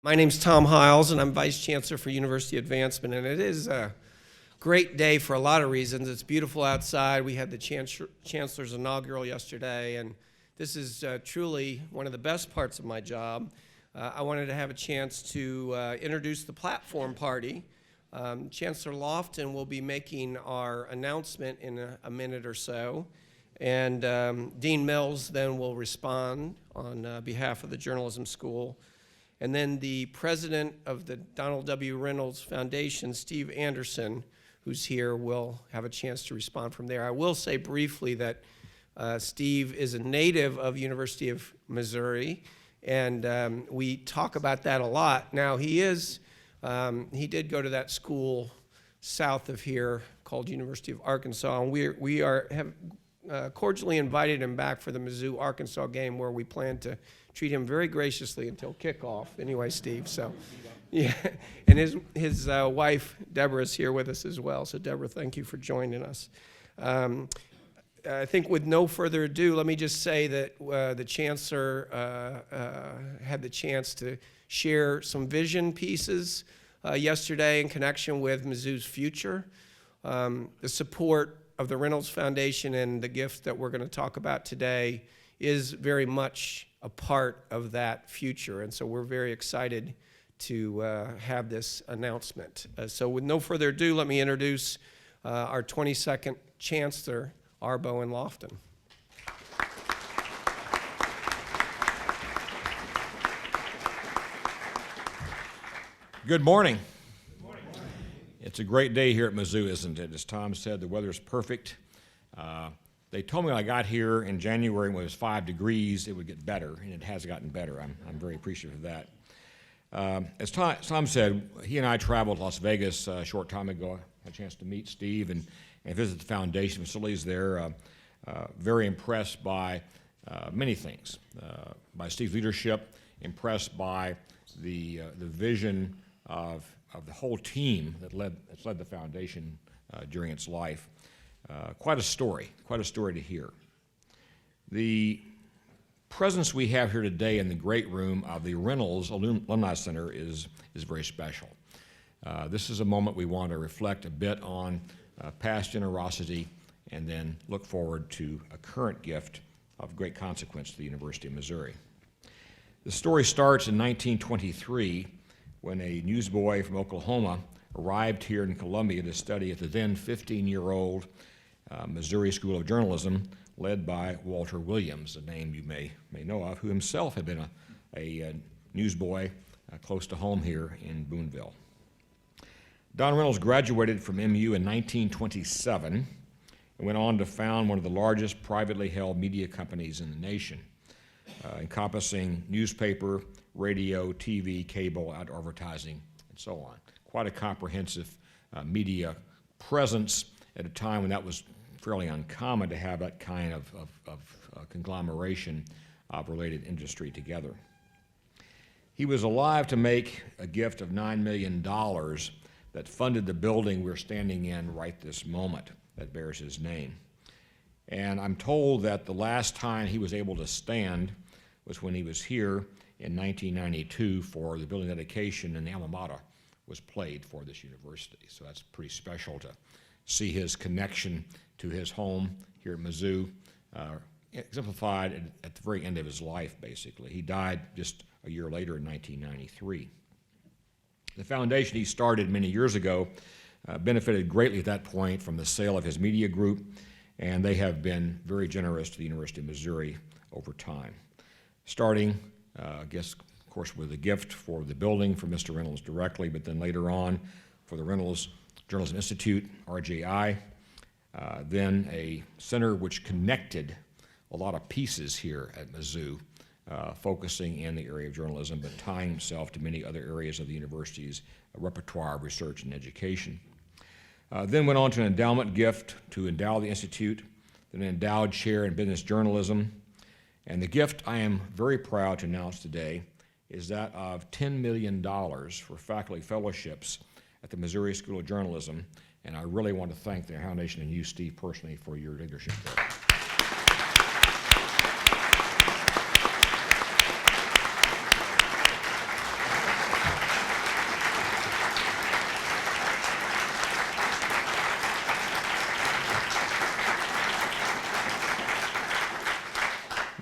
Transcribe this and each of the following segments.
My name's Tom Hiles, and I'm Vice Chancellor for University Advancement, and it is a great day for a lot of reasons. It's beautiful outside. We had the Chancellor's inaugural yesterday, and this is truly one of the best parts of my job. I wanted to have a chance to introduce the platform party. Chancellor Lofton will be making our announcement in a minute or so, and Dean Mills then will respond on behalf of the Journalism School. And then the president of the Donald W. Reynolds Foundation, Steve Anderson, who's here, will have a chance to respond from there. I will say briefly that Steve is a native of University of Missouri, and we talk about that a lot. Now, he did go to that school south of here called University of Arkansas, and we have cordially invited him back for the Mizzou-Arkansas game, where we plan to treat him very graciously until kickoff. Anyway, Steve, so yeah, and his wife Deborah is here with us as well. So Deborah, thank you for joining us. I think with no further ado, let me just say that the Chancellor had the chance to share some vision pieces yesterday in connection with Mizzou's future. The support of the Reynolds Foundation and the gift that we're going to talk about today is very much a part of that future, and so we're very excited to have this announcement. So with no further ado, let me introduce our 22nd Chancellor, Arbo and Lofton. Good morning. Good morning. It's a great day here at Mizzou, isn't it? As Tom said, the weather's perfect. They told me when I got here in January when it was 5 degrees, it would get better, and it has gotten better. I'm very appreciative of that. As Tom said, he and I traveled to Las Vegas a short time ago. I had a chance to meet Steve and visit the foundation facilities there. Very impressed by many things. By Steve's leadership, impressed by the vision of the whole team that's led the foundation during its life. Quite a story to hear. The presence we have here today in the great room of the Reynolds Alumni Center is very special. This is a moment we want to reflect a bit on past generosity and then look forward to a current gift of great consequence to the University of Missouri. The story starts in 1923 when a newsboy from Oklahoma arrived here in Columbia to study at the then 15-year-old Missouri School of Journalism, led by Walter Williams, a name you may know of, who himself had been a newsboy close to home here in Boonville. Don Reynolds graduated from MU in 1927 and went on to found one of the largest privately held media companies in the nation, encompassing newspaper, radio, TV, cable, outdoor advertising, and so on. Quite a comprehensive media presence at a time when that was fairly uncommon to have that kind of conglomeration of related industry together. He was alive to make a gift of $9 million that funded the building we're standing in right this moment that bears his name. And I'm told that the last time he was able to stand was when he was here in 1992 for the building dedication, and the alma mater was played for this university. So that's pretty special to see his connection to his home here at Mizzou exemplified at the very end of his life, basically. He died just a year later in 1993. The foundation he started many years ago benefited greatly at that point from the sale of his media group, and they have been very generous to the University of Missouri over time. Starting, I guess, of course, with a gift for the building for Mr. Reynolds directly, but then later on for the Reynolds Journalism Institute, RJI, then a center which connected a lot of pieces here at Mizzou, focusing in the area of journalism, but tying himself to many other areas of the university's repertoire of research and education. Then went on to an endowment gift to endow the Institute, then an endowed chair in business journalism. And the gift I am very proud to announce today is that of $10 million for faculty fellowships at the Missouri School of Journalism. And I really want to thank the foundation and you, Steve, personally for your leadership there.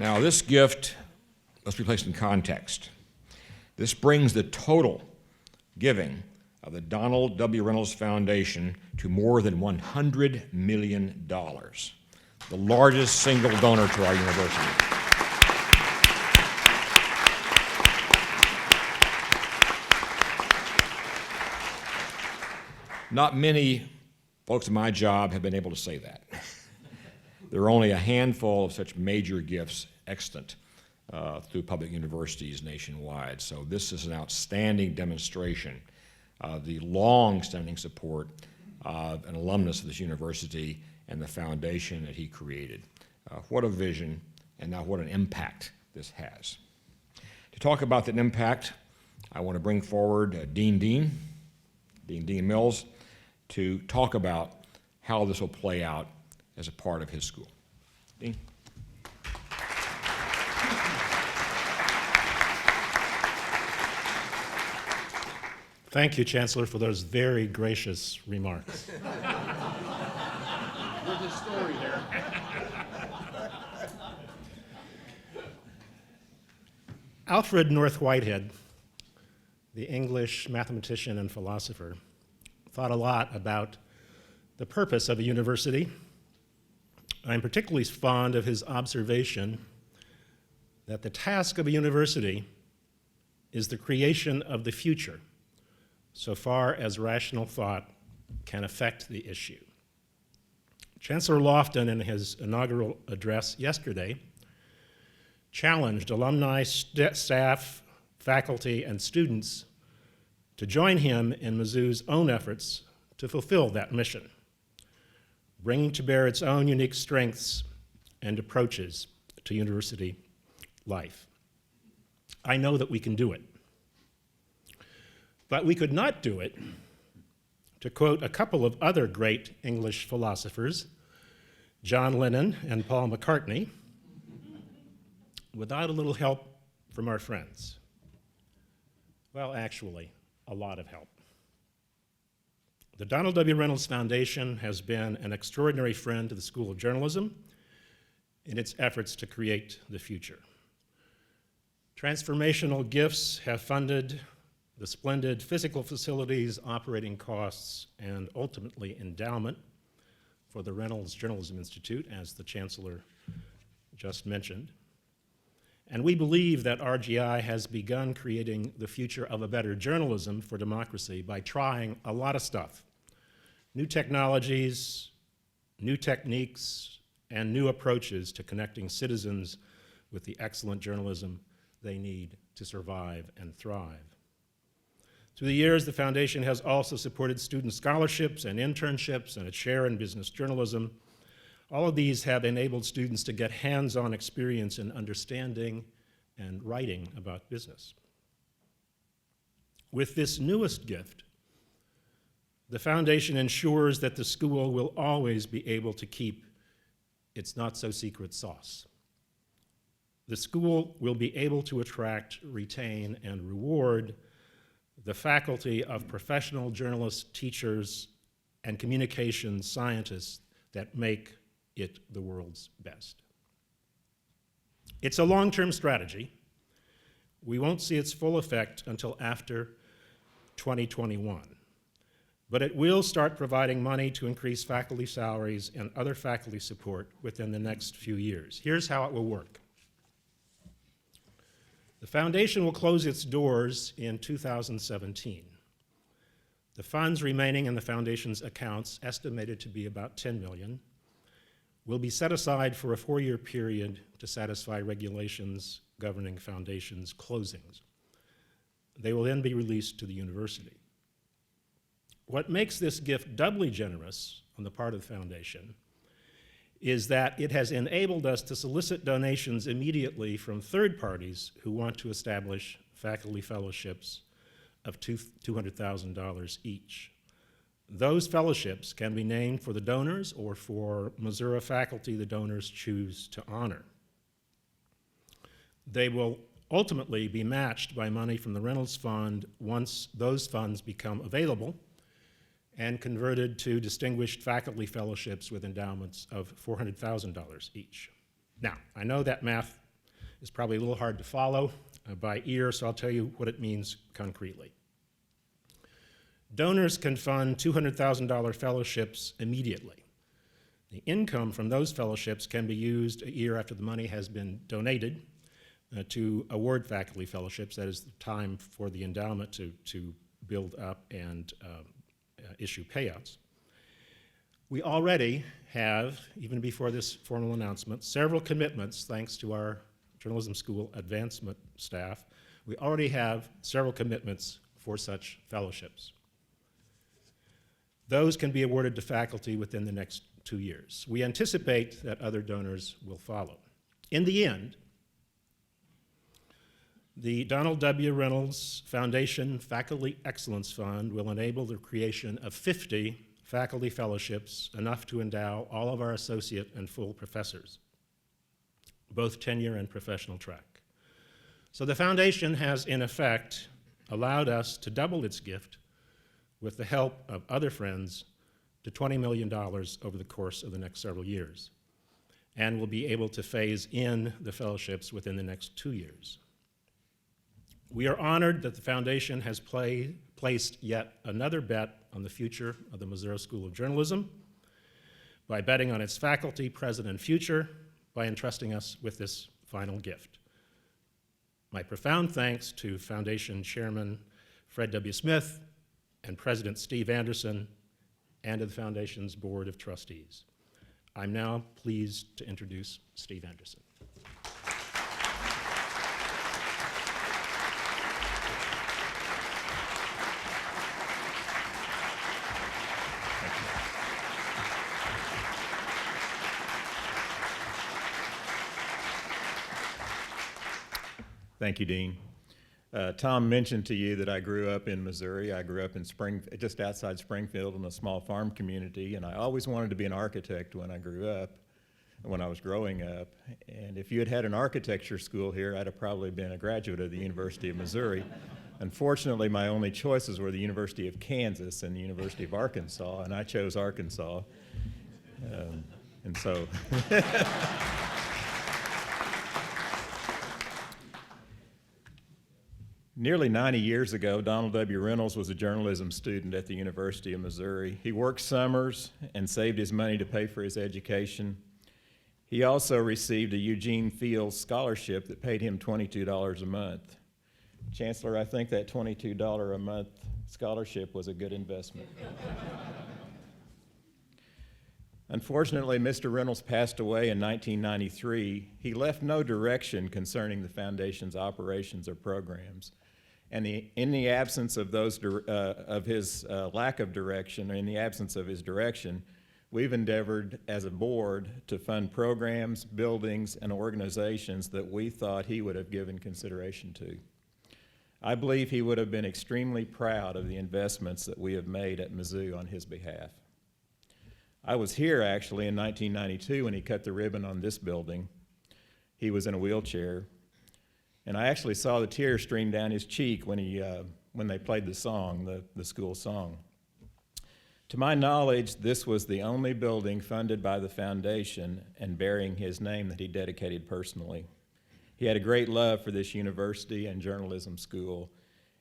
Now, this gift must be placed in context. This brings the total giving of the Donald W. Reynolds Foundation to more than $100 million, the largest single donor to our university. Not many folks in my job have been able to say that. There are only a handful of such major gifts extant through public universities nationwide. So this is an outstanding demonstration of the long-standing support of an alumnus of this university and the foundation that he created. What a vision, and now what an impact this has. To talk about that impact, I want to bring forward Dean Mills, to talk about how this will play out as a part of his school. Dean? Thank you, Chancellor, for those very gracious remarks. There's a story there. Alfred North Whitehead, the English mathematician and philosopher, thought a lot about the purpose of a university. I'm particularly fond of his observation that the task of a university is the creation of the future, so far as rational thought can affect the issue. Chancellor Lofton, in his inaugural address yesterday, challenged alumni, staff, faculty, and students to join him in Mizzou's own efforts to fulfill that mission, bringing to bear its own unique strengths and approaches to university life. I know that we can do it. But we could not do it, to quote a couple of other great English philosophers, John Lennon and Paul McCartney, without a little help from our friends. Well, actually, a lot of help. The Donald W. Reynolds Foundation has been an extraordinary friend to the School of Journalism in its efforts to create the future. Transformational gifts have funded the splendid physical facilities, operating costs, and ultimately endowment for the Reynolds Journalism Institute, as the Chancellor just mentioned. And we believe that RGI has begun creating the future of a better journalism for democracy by trying a lot of stuff. New technologies, new techniques, and new approaches to connecting citizens with the excellent journalism they need to survive and thrive. Through the years, the foundation has also supported student scholarships and internships and a chair in business journalism. All of these have enabled students to get hands-on experience in understanding and writing about business. With this newest gift, the foundation ensures that the school will always be able to keep its not-so-secret sauce. The school will be able to attract, retain, and reward the faculty of professional journalists, teachers, and communications scientists that make it the world's best. It's a long-term strategy. We won't see its full effect until after 2021, but it will start providing money to increase faculty salaries and other faculty support within the next few years. Here's how it will work. The foundation will close its doors in 2017. The funds remaining in the foundation's accounts, estimated to be about $10 million, will be set aside for a 4-year period to satisfy regulations governing foundations' closings. They will then be released to the university. What makes this gift doubly generous on the part of the foundation is that it has enabled us to solicit donations immediately from third parties who want to establish faculty fellowships of $200,000 each. Those fellowships can be named for the donors or for Missouri faculty the donors choose to honor. They will ultimately be matched by money from the Reynolds Fund once those funds become available and converted to distinguished faculty fellowships with endowments of $400,000 each. Now, I know that math is probably a little hard to follow by ear, so I'll tell you what it means concretely. Donors can fund $200,000 fellowships immediately. The income from those fellowships can be used a year after the money has been donated to award faculty fellowships. That is the time for the endowment to build up and issue payouts. We already have, even before this formal announcement, several commitments thanks to our journalism school advancement staff. We already have several commitments for such fellowships. Those can be awarded to faculty within the next 2 years. We anticipate that other donors will follow. In the end, the Donald W. Reynolds Foundation Faculty Excellence Fund will enable the creation of 50 faculty fellowships, enough to endow all of our associate and full professors, both tenure and professional track. So the foundation has, in effect, allowed us to double its gift with the help of other friends to $20 million over the course of the next several years, and will be able to phase in the fellowships within the next 2 years. We are honored that the foundation has placed yet another bet on the future of the Missouri School of Journalism by betting on its faculty, present, and future, by entrusting us with this final gift. My profound thanks to Foundation Chairman Fred W. Smith and President Steve Anderson, and to the Foundation's Board of Trustees. I'm now pleased to introduce Steve Anderson. Thank you, Dean. Tom mentioned to you that I grew up in Missouri. I grew up in just outside Springfield in a small farm community, and I always wanted to be an architect when I grew up, when I was growing up. And if you had had an architecture school here, I'd have probably been a graduate of the University of Missouri. Unfortunately, my only choices were the University of Kansas and the University of Arkansas, and I chose Arkansas. And so... Nearly 90 years ago, Donald W. Reynolds was a journalism student at the University of Missouri. He worked summers and saved his money to pay for his education. He also received a Eugene Fields scholarship that paid him $22 a month. Chancellor, I think that $22 a month scholarship was a good investment. Unfortunately, Mr. Reynolds passed away in 1993. He left no direction concerning the Foundation's operations or programs. And in the absence of his lack of direction, or in the absence of his direction, we've endeavored as a board to fund programs, buildings, and organizations that we thought he would have given consideration to. I believe he would have been extremely proud of the investments that we have made at Mizzou on his behalf. I was here actually in 1992 when he cut the ribbon on this building. He was in a wheelchair. And I actually saw the tears stream down his cheek when they played the song, the school song. To my knowledge, this was the only building funded by the foundation and bearing his name that he dedicated personally. He had a great love for this university and journalism school,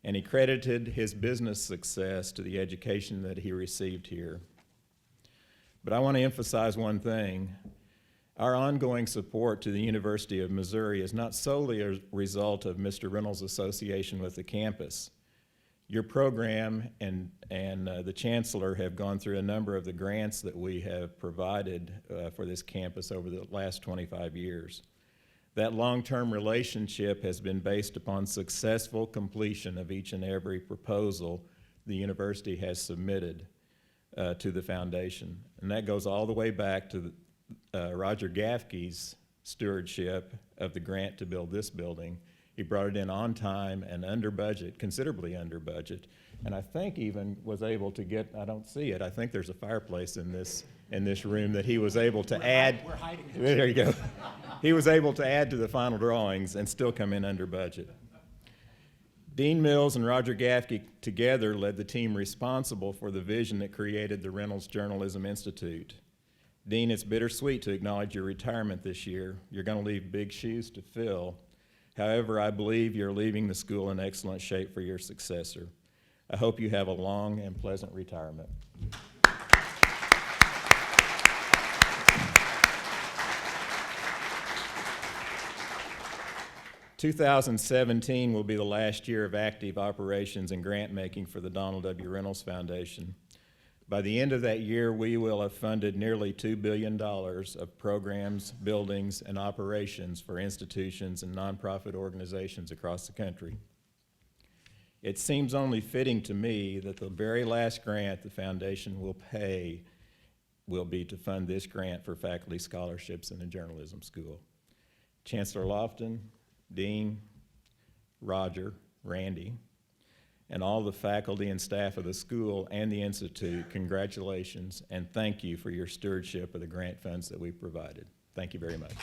and he credited his business success to the education that he received here. But I want to emphasize one thing. Our ongoing support to the University of Missouri is not solely a result of Mr. Reynolds' association with the campus. Your program and the Chancellor have gone through a number of the grants that we have provided for this campus over the last 25 years. That long-term relationship has been based upon successful completion of each and every proposal the university has submitted to the foundation. And that goes all the way back to Roger Gaffkey's stewardship of the grant to build this building. He brought it in on time and under budget, considerably under budget, and I think even was able to get, I don't see it, I think there's a fireplace in this room that he was able to add. We're hiding it. There you go. He was able to add to the final drawings and still come in under budget. Dean Mills and Roger Gaffkey together led the team responsible for the vision that created the Reynolds Journalism Institute. Dean, it's bittersweet to acknowledge your retirement this year. You're going to leave big shoes to fill, However, I believe you're leaving the school in excellent shape for your successor. I hope you have a long and pleasant retirement. 2017 will be the last year of active operations and grant making for the Donald W. Reynolds Foundation. By the end of that year, we will have funded nearly $2 billion of programs, buildings, and operations for institutions and nonprofit organizations across the country. It seems only fitting to me that the very last grant the foundation will pay will be to fund this grant for faculty scholarships in the journalism school. Chancellor Lofton, Dean, Roger, Randy, and all the faculty and staff of the school and the Institute, congratulations and thank you for your stewardship of the grant funds that we've provided. Thank you very much.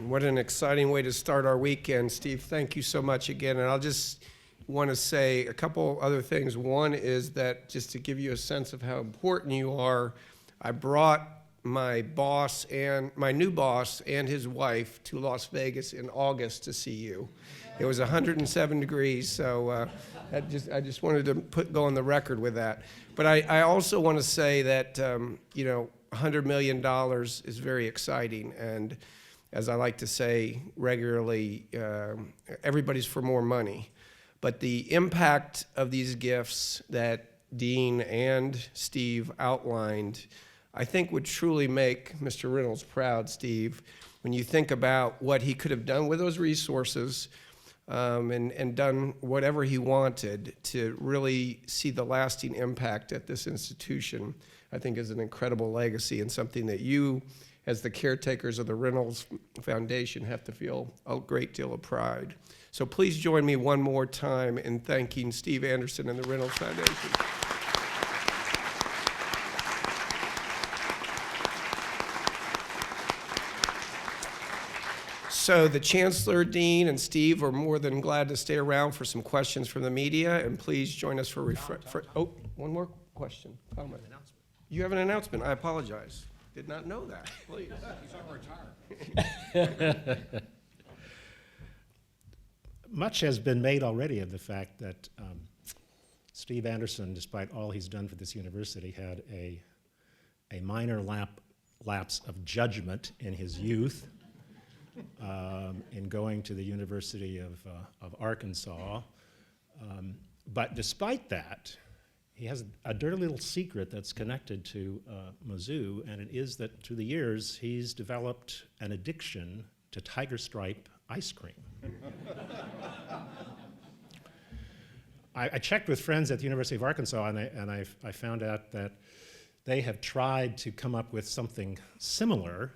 What an exciting way to start our weekend, Steve. Thank you so much again. And I'll just want to say a couple other things. One is that just to give you a sense of how important you are, I brought my boss and my new boss and his wife to Las Vegas in August to see you. It was 107 degrees, so I just wanted to go on the record with that. But I also want to say that $100 million is very exciting, and as I like to say regularly, everybody's for more money. But the impact of these gifts that Dean and Steve outlined, I think would truly make Mr. Reynolds proud, Steve, when you think about what he could have done with those resources and done whatever he wanted to really see the lasting impact at this institution. I think is an incredible legacy and something that you, as the caretakers of the Reynolds Foundation, have to feel a great deal of pride. So please join me one more time in thanking Steve Anderson and the Reynolds Foundation. So the Chancellor, Dean, and Steve are more than glad to stay around for some questions from the media, and please join us for one more question. Comment. You have an announcement. I apologize. Did not know that. Please. He's on retire. Much has been made already of the fact that Steve Anderson, despite all he's done for this university, had a minor lapse of judgment in his youth in going to the University of Arkansas. But despite that, he has a dirty little secret that's connected to Mizzou, and it is that through the years, he's developed an addiction to Tiger Stripe ice cream. I checked with friends at the University of Arkansas, and I found out that they have tried to come up with something similar,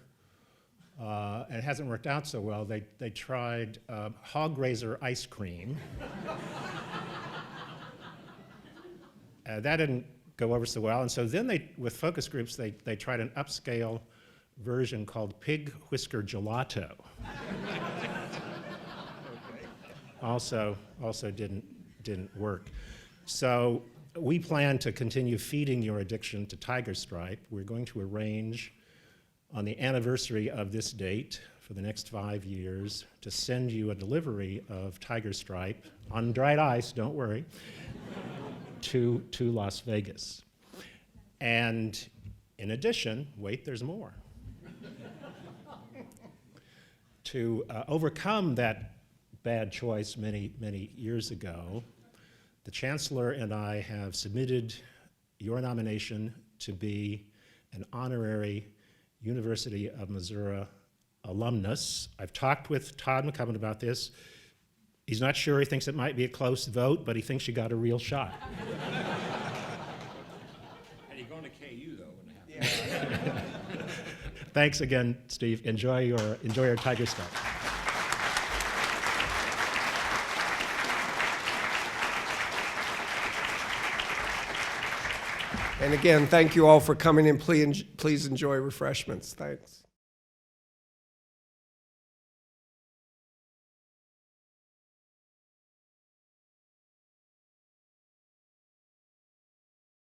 and it hasn't worked out so well. They tried hog raiser ice cream. That didn't go over so well, and so then with focus groups, they tried an upscale version called Pig Whisker Gelato. Also didn't work. So we plan to continue feeding your addiction to Tiger Stripe. We're going to arrange on the anniversary of this date for the next 5 years to send you a delivery of Tiger Stripe on dried ice, don't worry, to Las Vegas. And in addition, wait, there's more. To overcome that bad choice many years ago, the Chancellor and I have submitted your nomination to be an honorary University of Missouri alumnus. I've talked with Todd McCubbin about this. He's not sure. He thinks it might be a close vote, but he thinks you got a real shot. And you're going to KU, though, when it happens. Thanks again, Steve. Enjoy your Tiger Stripe. And again, thank you all for coming in. Please enjoy refreshments. Thanks.